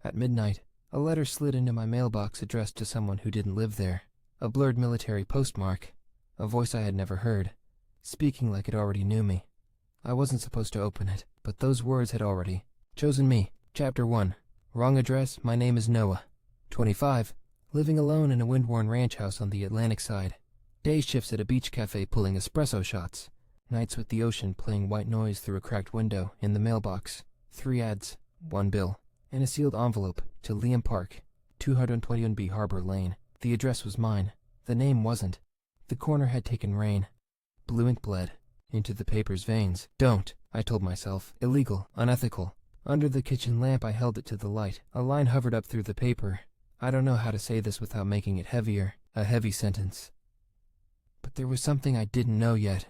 At midnight, a letter slid into my mailbox addressed to someone who didn't live there. A blurred military postmark. A voice I had never heard, speaking like it already knew me. I wasn't supposed to open it, but those words had already chosen me. Chapter 1. Wrong address, my name is Noah. 25. Living alone in a wind-worn ranch house on the Atlantic side. Day shifts at a beach cafe pulling espresso shots. Nights with the ocean playing white noise through a cracked window. In the mailbox, 3 ads, 1 bill, and a sealed envelope to Liam Park, 221B Harbor Lane. The address was mine. The name wasn't. The corner had taken rain. Blue ink bled into the paper's veins. Don't, I told myself. Illegal, unethical. Under the kitchen lamp I held it to the light. A line hovered up through the paper. I don't know how to say this without making it heavier. A heavy sentence. But there was something I didn't know yet.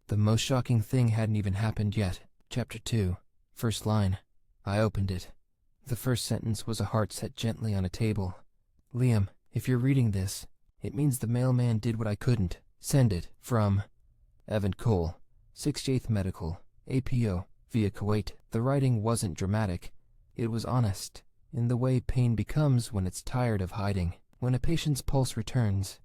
The most shocking thing hadn't even happened yet. Chapter 2. First line. I opened it. The first sentence was a heart set gently on a table. Liam, if you're reading this, it means the mailman did what I couldn't. Send it from Evan Cole, 68th Medical, APO, via Kuwait. The writing wasn't dramatic. It was honest, in the way pain becomes when it's tired of hiding. When a patient's pulse returns,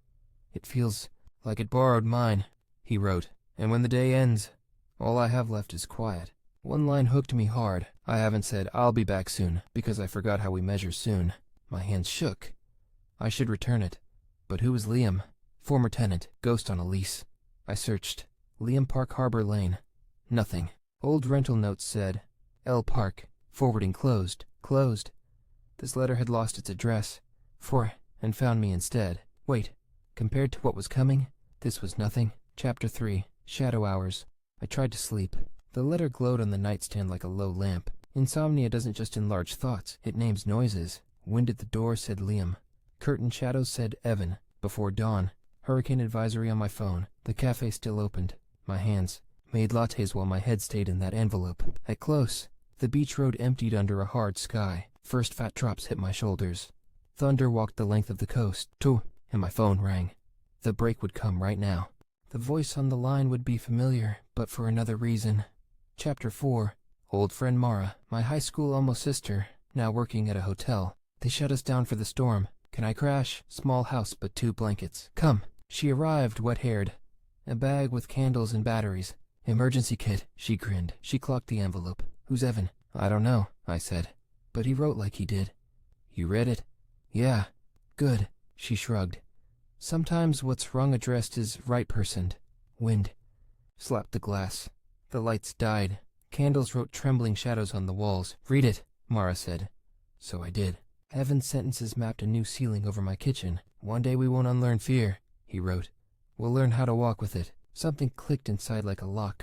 it feels like it borrowed mine, he wrote. And when the day ends, all I have left is quiet. One line hooked me hard. I haven't said I'll be back soon, because I forgot how we measure soon. My hands shook. I should return it. But who was Liam? Former tenant, ghost on a lease. I searched. Liam Park Harbor Lane. Nothing. Old rental notes said, L Park, forwarding closed. Closed. This letter had lost its address. And found me instead. Wait, compared to what was coming, this was nothing. Chapter 3. Shadow Hours. I tried to sleep. The letter glowed on the nightstand like a low lamp. Insomnia doesn't just enlarge thoughts, it names noises. Wind at the door said Liam. Curtain shadows said Evan. Before dawn. Hurricane advisory on my phone. The cafe still opened. My hands made lattes while my head stayed in that envelope. At close, the beach road emptied under a hard sky. First fat drops hit my shoulders. Thunder walked the length of the coast. And my phone rang. The break would come right now. The voice on the line would be familiar, but for another reason. Chapter 4. Old friend Mara, my high school almost sister, now working at a hotel. They shut us down for the storm. Can I crash? Small house, but 2 blankets. Come. She arrived, wet-haired. A bag with candles and batteries. Emergency kit. She grinned. She clocked the envelope. Who's Evan? I don't know, I said. But he wrote like he did. You read it? Yeah. Good. She shrugged. Sometimes what's wrong addressed is right-personed. Wind. Slapped the glass. The lights died. Candles wrote trembling shadows on the walls. Read it, Mara said. So I did. Evan's sentences mapped a new ceiling over my kitchen. One day we won't unlearn fear, he wrote. We'll learn how to walk with it. Something clicked inside like a lock,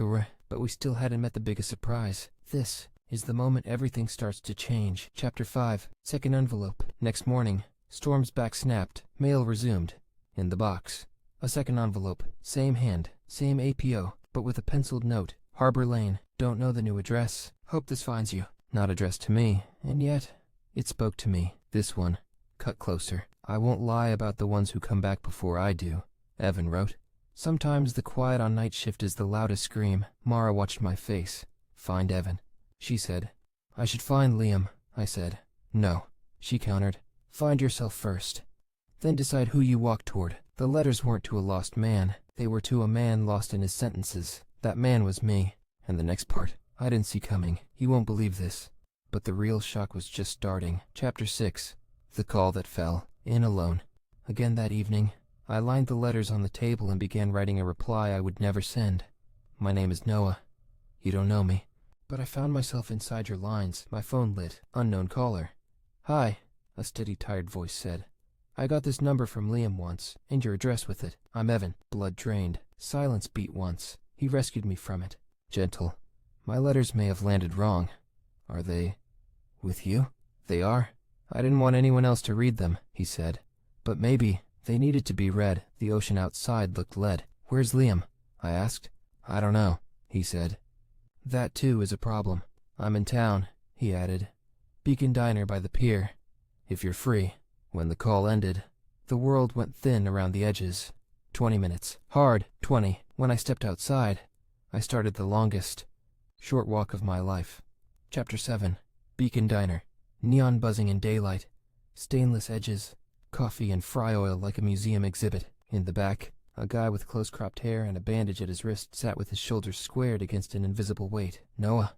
but we still hadn't met the biggest surprise. This is the moment everything starts to change. Chapter 5. Second envelope. Next morning, Storm's back snapped. Mail resumed. In the box. A second envelope. Same hand. Same APO, but with a penciled note. Harbor Lane. Don't know the new address. Hope this finds you. Not addressed to me, and yet it spoke to me. This one. Cut closer. I won't lie about the ones who come back before I do, Evan wrote. Sometimes the quiet on night shift is the loudest scream. Mara watched my face. Find Evan, she said. I should find Liam, I said. No, she countered. Find yourself first. Then decide who you walk toward. The letters weren't to a lost man. They were to a man lost in his sentences. That man was me. And the next part, I didn't see coming. You won't believe this. But the real shock was just starting. Chapter 6. The Call That Fell. In alone. Again that evening, I lined the letters on the table and began writing a reply I would never send. My name is Noah. You don't know me. But I found myself inside your lines. My phone lit. Unknown caller. Hi, a steady, tired voice said. I got this number from Liam once, and your address with it. I'm Evan. Blood drained. Silence beat once. He rescued me from it. Gentle. My letters may have landed wrong. Are they with you? They are. I didn't want anyone else to read them, he said. But maybe they needed to be read. The ocean outside looked lead. Where's Liam? I asked. I don't know, he said. That too is a problem. I'm in town, he added. Beacon Diner by the pier. If you're free. When the call ended, the world went thin around the edges. 20 minutes. Hard. 20. When I stepped outside, I started the longest, short walk of my life. Chapter 7. Beacon Diner. Neon buzzing in daylight. Stainless edges. Coffee and fry oil like a museum exhibit. In the back, a guy with close-cropped hair and a bandage at his wrist sat with his shoulders squared against an invisible weight. "Noah."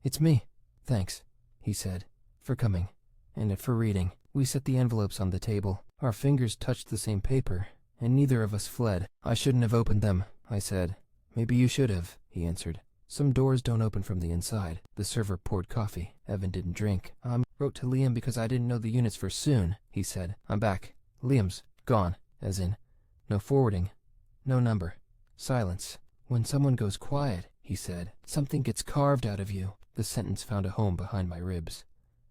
"It's me. Thanks," he said, "for coming. And for reading." We set the envelopes on the table. Our fingers touched the same paper, and neither of us fled. "I shouldn't have opened them," I said. "Maybe you should have," he answered. "Some doors don't open from the inside." The server poured coffee. Evan didn't drink. "I wrote to Liam because I didn't know the units for soon," he said. "I'm back. Liam's gone. As in, no forwarding. No number. Silence. When someone goes quiet," he said, "something gets carved out of you." The sentence found a home behind my ribs.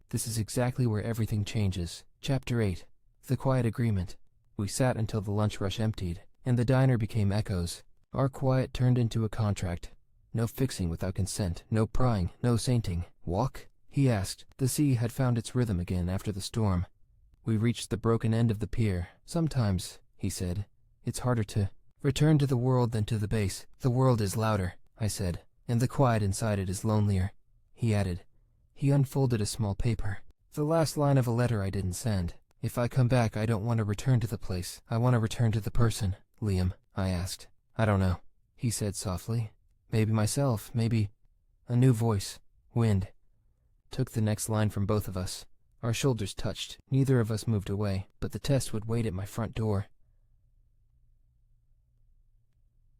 This is exactly where everything changes. Chapter 8. The Quiet Agreement. We sat until the lunch rush emptied, and the diner became echoes. Our quiet turned into a contract. No fixing without consent, no prying, no sainting. "Walk?" he asked. The sea had found its rhythm again after the storm. We reached the broken end of the pier. "Sometimes," he said, "it's harder to return to the world than to the base. The world is louder," I said, "and the quiet inside it is lonelier," he added. He unfolded a small paper. "The last line of a letter I didn't send. If I come back, I don't want to return to the place. I want to return to the person." "Liam?" I asked. "I don't know," he said softly. "Maybe myself, maybe..." A new voice, wind, took the next line from both of us. Our shoulders touched. Neither of us moved away, but the test would wait at my front door.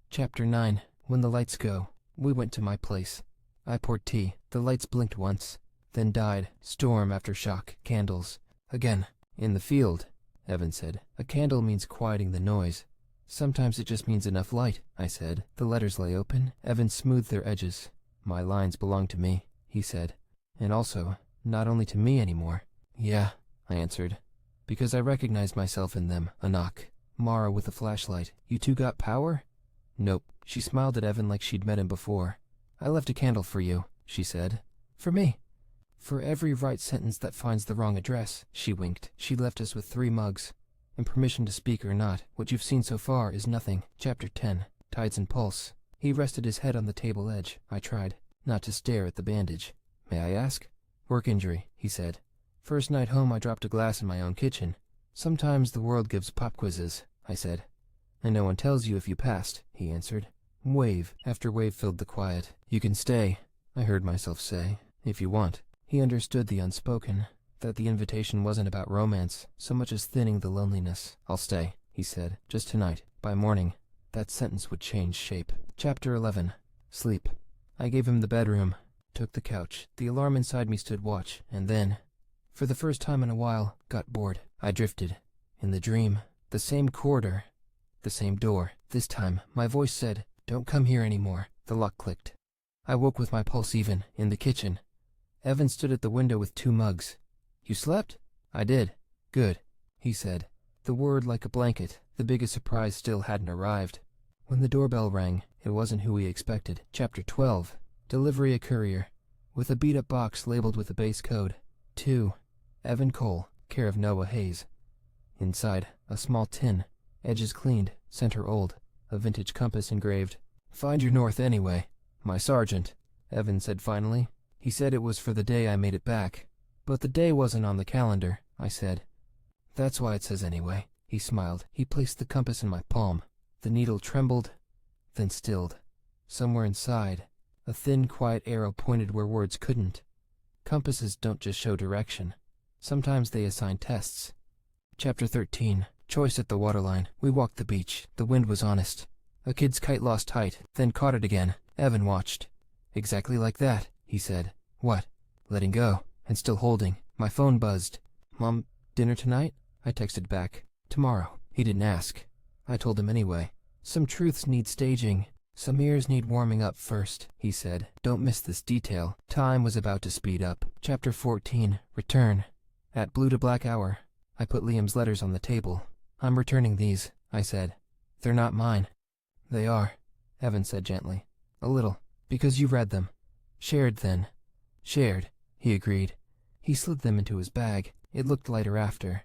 Chapter 9. When the lights go. We went to my place. I poured tea. The lights blinked once, then died. Storm after shock. Candles. Again. "In the field," Evan said, "a candle means quieting the noise. Sometimes it just means enough light," I said. The letters lay open. Evan smoothed their edges. "My lines belong to me," he said. "And also, not only to me anymore." "Yeah," I answered, because I recognized myself in them. A knock. Mara with a flashlight. "You two got power?" "Nope." She smiled at Evan like she'd met him before. "I left a candle for you," she said. "For me?" "For every right sentence that finds the wrong address," she winked. "She left us with 3 mugs. And permission to speak or not, what you've seen so far is nothing." Chapter 10. Tides and Pulse. He rested his head on the table edge. I tried not to stare at the bandage. "May I ask?" "Work injury," he said. "First night home I dropped a glass in my own kitchen." "Sometimes the world gives pop quizzes," I said. "And no one tells you if you passed," he answered. Wave after wave filled the quiet. "You can stay," I heard myself say, "if you want." He understood the unspoken, that the invitation wasn't about romance so much as thinning the loneliness. "I'll stay," he said, "just tonight. By morning, that sentence would change shape." Chapter 11. Sleep. I gave him the bedroom, took the couch. The alarm inside me stood watch, and then, for the first time in a while, got bored. I drifted. In the dream, the same corridor, the same door. This time, my voice said, "Don't come here anymore." The lock clicked. I woke with my pulse even, in the kitchen. Evan stood at the window with 2 mugs. "You slept?" "I did." "Good," he said. The word like a blanket. The biggest surprise still hadn't arrived. When the doorbell rang, it wasn't who we expected. Chapter 12. Delivery a courier, with a beat-up box labeled with a base code. 2. Evan Cole, care of Noah Hayes. Inside, a small tin, edges cleaned, center old, a vintage compass engraved. "Find your north anyway." "My sergeant," Evan said finally. He said it was for the day I made it back. "But the day wasn't on the calendar," I said. "That's why it says anyway." He smiled. He placed the compass in my palm. The needle trembled, then stilled. Somewhere inside, a thin, quiet arrow pointed where words couldn't. Compasses don't just show direction. Sometimes they assign tests. Chapter 13. Choice at the waterline. We walked the beach. The wind was honest. A kid's kite lost height, then caught it again. Evan watched. "Exactly like that," he said. "What?" "Letting go, and still holding." My phone buzzed. "Mom, dinner tonight?" I texted back. "Tomorrow." He didn't ask. I told him anyway. "Some truths need staging. Some ears need warming up first," he said. "Don't miss this detail." Time was about to speed up. Chapter 14. Return. At blue to black hour, I put Liam's letters on the table. "I'm returning these," I said. "They're not mine." "They are," Evan said gently. "A little, because you read them." "Shared then." "Shared," he agreed. He slid them into his bag. It looked lighter after.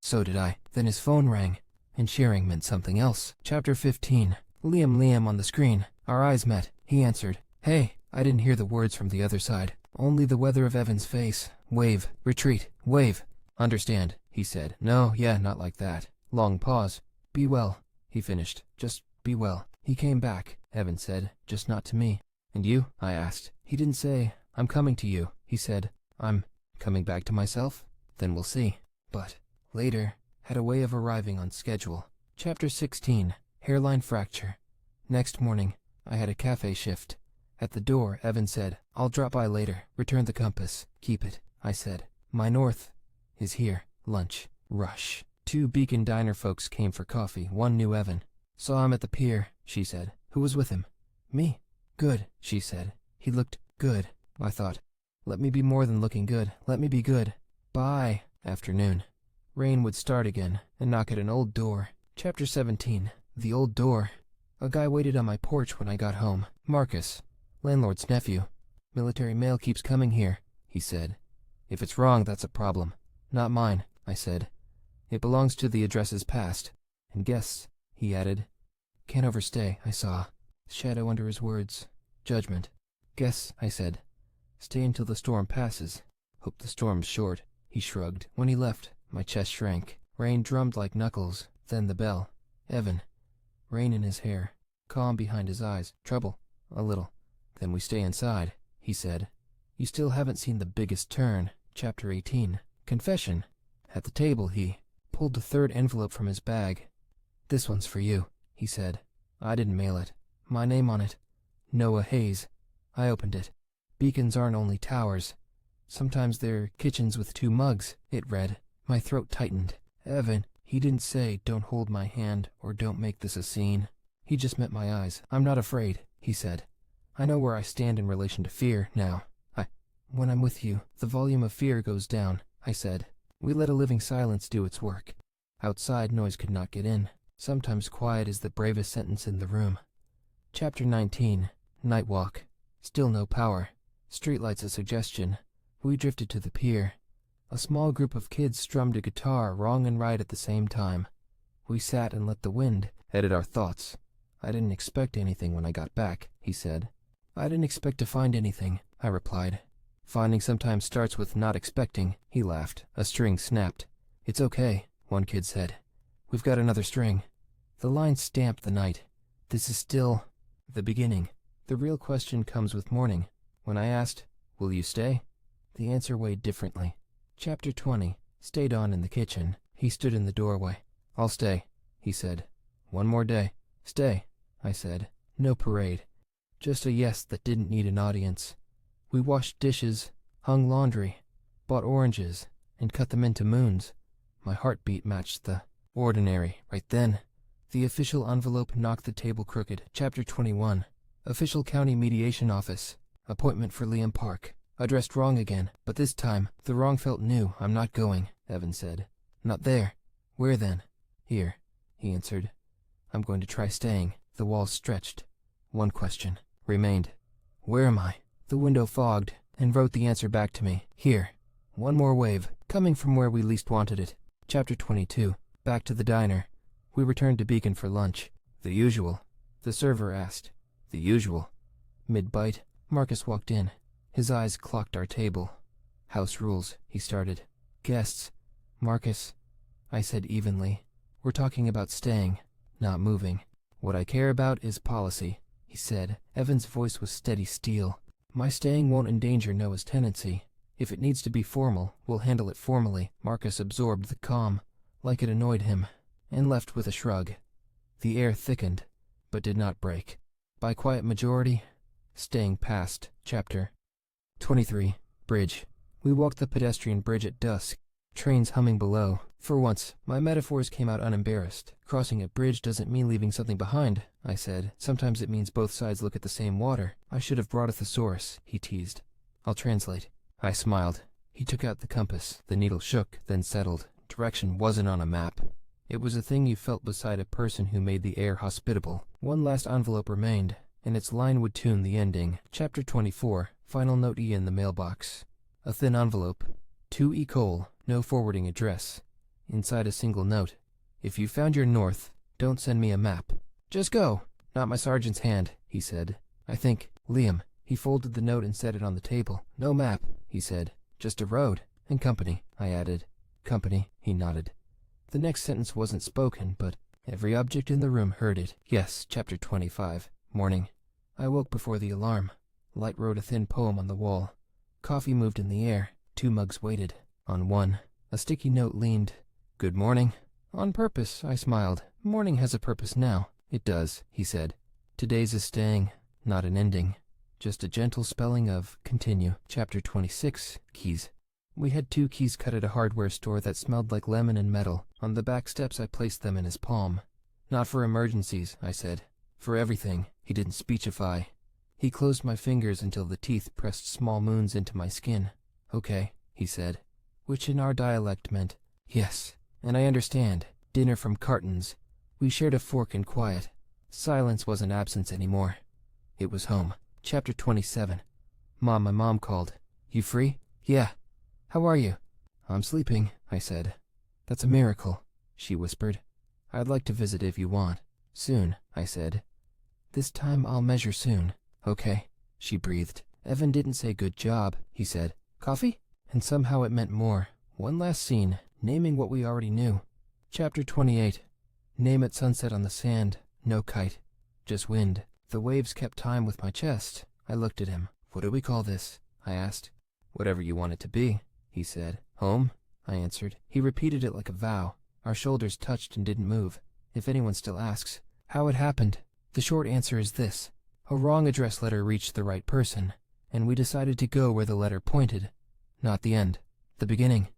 So did I. Then his phone rang, and sharing meant something else. Chapter 15. Liam on the screen. Our eyes met. He answered. "Hey." I didn't hear the words from the other side, only the weather of Evan's face, Wave. Retreat. Wave. Understand, he said. No, yeah, not like that. Long pause. Be well, he finished. Just be well. He came back, Evan said, just not to me. And you? I asked. He didn't say, I'm coming to you. He said, I'm coming back to myself? Then we'll see. But later had a way of arriving on schedule. Chapter 16. Hairline Fracture. Next morning, I had a cafe shift. At the door, Evan said, I'll drop by later. Return the compass. Keep it, I said. My north is here. Lunch. Rush. 2 Beacon Diner folks came for coffee. One knew Evan. Saw him at the pier, she said. Who was with him? Me. Good, she said. He looked good. I thought, let me be more than looking good. Let me be good. Bye. Afternoon. Rain would start again and knock at an old door. Chapter 17. The old door. A guy waited on my porch when I got home. Marcus, landlord's nephew. Military mail keeps coming here, he said. If it's wrong, that's a problem. Not mine, I said. It belongs to the addresses past. And guests, he added. Can't overstay, I saw. Shadow under his words. Judgment. Guess, I said. Stay until the storm passes. Hope the storm's short. He shrugged. When he left, my chest shrank. Rain drummed like knuckles. Then the bell. Evan. Rain in his hair. Calm behind his eyes. Trouble. A little. Then we stay inside, he said. You still haven't seen the biggest turn. Chapter 18. Confession. At the table, he pulled the 3rd envelope from his bag. This one's for you, he said. I didn't mail it. My name on it. Noah Hayes. I opened it. Beacons aren't only towers. Sometimes they're kitchens with 2 mugs, it read. My throat tightened. Evan, he didn't say, don't hold my hand or don't make this a scene. He just met my eyes. I'm not afraid, he said. I know where I stand in relation to fear now. When I'm with you, the volume of fear goes down, I said. We let a living silence do its work. Outside, noise could not get in. Sometimes quiet is the bravest sentence in the room. Chapter 19. Night walk. Still no power. Streetlights a suggestion. We drifted to the pier. A small group of kids strummed a guitar wrong and right at the same time. We sat and let the wind edit our thoughts. I didn't expect anything when I got back, he said. I didn't expect to find anything, I replied. Finding sometimes starts with not expecting, he laughed. A string snapped. It's okay, one kid said. We've got another string. The line stamped the night. This is still the beginning. The real question comes with morning. When I asked, will you stay? The answer weighed differently. Chapter 20. Stayed on in the kitchen. He stood in the doorway. I'll stay, he said. One more day. Stay, I said. No parade. Just a yes that didn't need an audience. We washed dishes, hung laundry, bought oranges, and cut them into moons. My heartbeat matched the ordinary right then. The official envelope knocked the table crooked. Chapter 21. Official County Mediation Office. Appointment for Liam Park. Addressed wrong again, but this time the wrong felt new. I'm not going, Evan said. Not there. Where then? Here, he answered. I'm going to try staying. The walls stretched. One question remained. Where am I? The window fogged and wrote the answer back to me. Here. One more wave, coming from where we least wanted it. Chapter 22. Back to the diner. We returned to Beacon for lunch. The usual. The server asked. The usual. Mid-bite, Marcus walked in. His eyes clocked our table. House rules, he started. Guests. Marcus, I said evenly. We're talking about staying, not moving. What I care about is policy, he said. Evan's voice was steady steel. My staying won't endanger Noah's tenancy. If it needs to be formal, we'll handle it formally. Marcus absorbed the calm, like it annoyed him, and left with a shrug. The air thickened, but did not break. By quiet majority, staying passed. Chapter 23. Bridge. We walked the pedestrian bridge at dusk, trains humming below. For once, my metaphors came out unembarrassed. Crossing a bridge doesn't mean leaving something behind, I said. Sometimes it means both sides look at the same water. I should have brought a thesaurus, he teased. I'll translate. I smiled. He took out the compass. The needle shook, then settled. Direction wasn't on a map. It was a thing you felt beside a person who made the air hospitable. One last envelope remained, and its line would tune the ending. Chapter 24. Final note E in the mailbox. A thin envelope. To E. Cole. No forwarding address. Inside a single note. If you found your north, don't send me a map. Just go. Not my sergeant's hand, he said. I think, Liam. He folded the note and set it on the table. No map, he said. Just a road. And company, I added. Company, he nodded. The next sentence wasn't spoken, but every object in the room heard it. Yes, chapter 25. Morning. I woke before the alarm. Light wrote a thin poem on the wall. Coffee moved in the air. 2 mugs waited. On one, a sticky note leaned. Good morning. On purpose, I smiled. Morning has a purpose now. It does, he said. Today's a staying, not an ending. Just a gentle spelling of continue. Chapter 26. Keys. We had 2 keys cut at a hardware store that smelled like lemon and metal. On the back steps I placed them in his palm. Not for emergencies, I said. For everything. He didn't speechify. He closed my fingers until the teeth pressed small moons into my skin. Okay, he said. Which in our dialect meant, yes, and I understand. Dinner from Carton's. We shared a fork in quiet. Silence wasn't absence anymore. It was home. Chapter 27. Mom, my mom called. You free? Yeah. How are you? I'm sleeping, I said. That's a miracle, she whispered. I'd like to visit if you want. Soon, I said. This time I'll measure soon. Okay, she breathed. Evan didn't say good job, he said. Coffee? And somehow it meant more. One last scene, naming what we already knew. Chapter 28. Name at sunset on the sand. No kite. Just wind. The waves kept time with my chest. I looked at him. What do we call this? I asked. Whatever you want it to be, he said. Home? I answered. He repeated it like a vow. Our shoulders touched and didn't move. If anyone still asks how it happened, the short answer is this. A wrong address letter reached the right person, and we decided to go where the letter pointed. Not the end. The beginning.